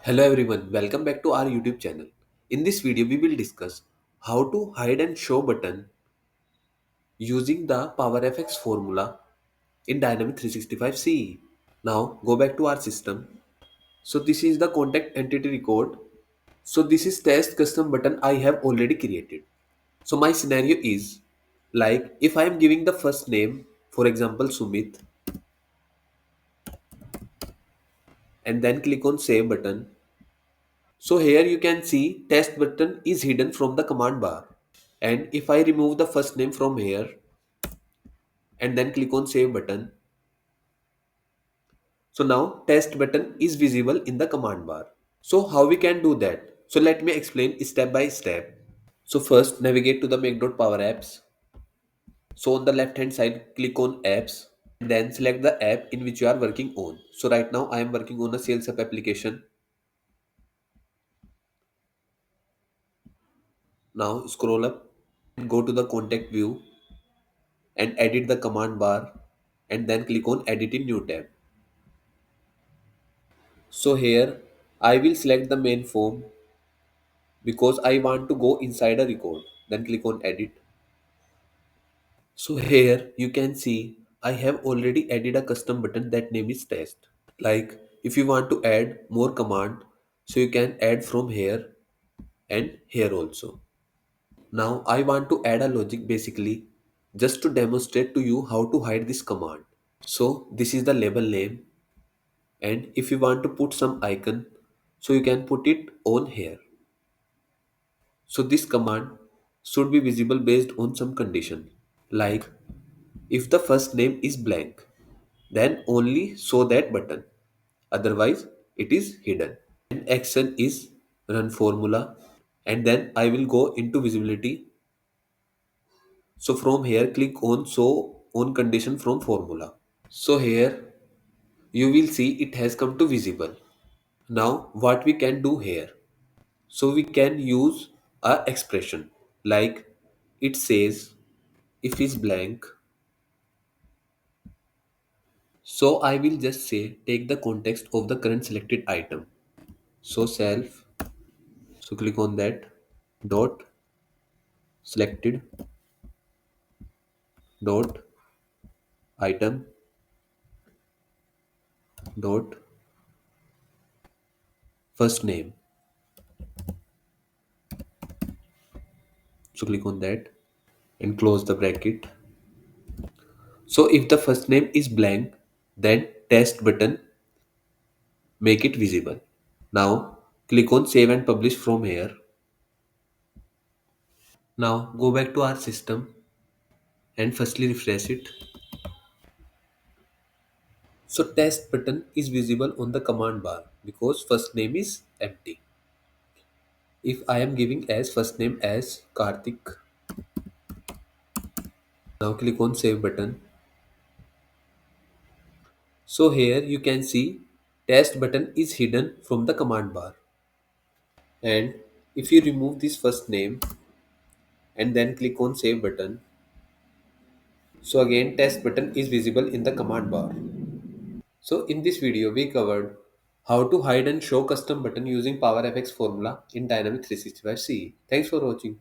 Hello everyone, welcome back to our YouTube channel. In this video, we will discuss how to hide and show button using the PowerFX formula in Dynamic 365 CE. Now go back to our system. So this is the contact entity record. So this is test custom button I have already created. So my scenario is like if I am giving the first name, for example Sumit, and then click on save button. So here you can see test button is hidden from the command bar. And if I remove the first name from here and then click on save button, so now test button is visible in the command bar. So how we can do that? So let me explain step by step. So first navigate to the make.power apps. So on the left hand side click on apps and then select the app in which you are working on. So right now I am working on a sales app application. Now scroll up and go to the contact view and edit the command bar and then click on edit in new tab. So here I will select the main form because I want to go inside a record. Then click on edit. So here you can see I have already added a custom button that name is test. Like if you want to add more command, so you can add from here and here also. Now I want to add a logic basically just to demonstrate to you how to hide this command. So this is the label name, and if you want to put some icon, so you can put it on here. So this command should be visible based on some condition. Like if the first name is blank, then only show that button. Otherwise, it is hidden. And action is run formula. And then I will go into visibility. So from here, click on show on condition from formula. So here you will see it has come to visible. Now what we can do here? So we can use a expression like it says if is blank. So I will just say take the context of the current selected item. So self, so click on that dot selected dot item dot first name. So click on that and close the bracket. So if the first name is blank, then test button make it visible. Now click on save and publish from here. Now go back to our system and firstly refresh it. So test button is visible on the command bar because first name is empty. If I am giving as first name as Karthik, now click on save button. So here you can see test button is hidden from the command bar. And if you remove this first name and then click on save button, so again test button is visible in the command bar. So in this video we covered how to hide and show custom button using PowerFX formula in Dynamic 365 CE. Thanks for watching.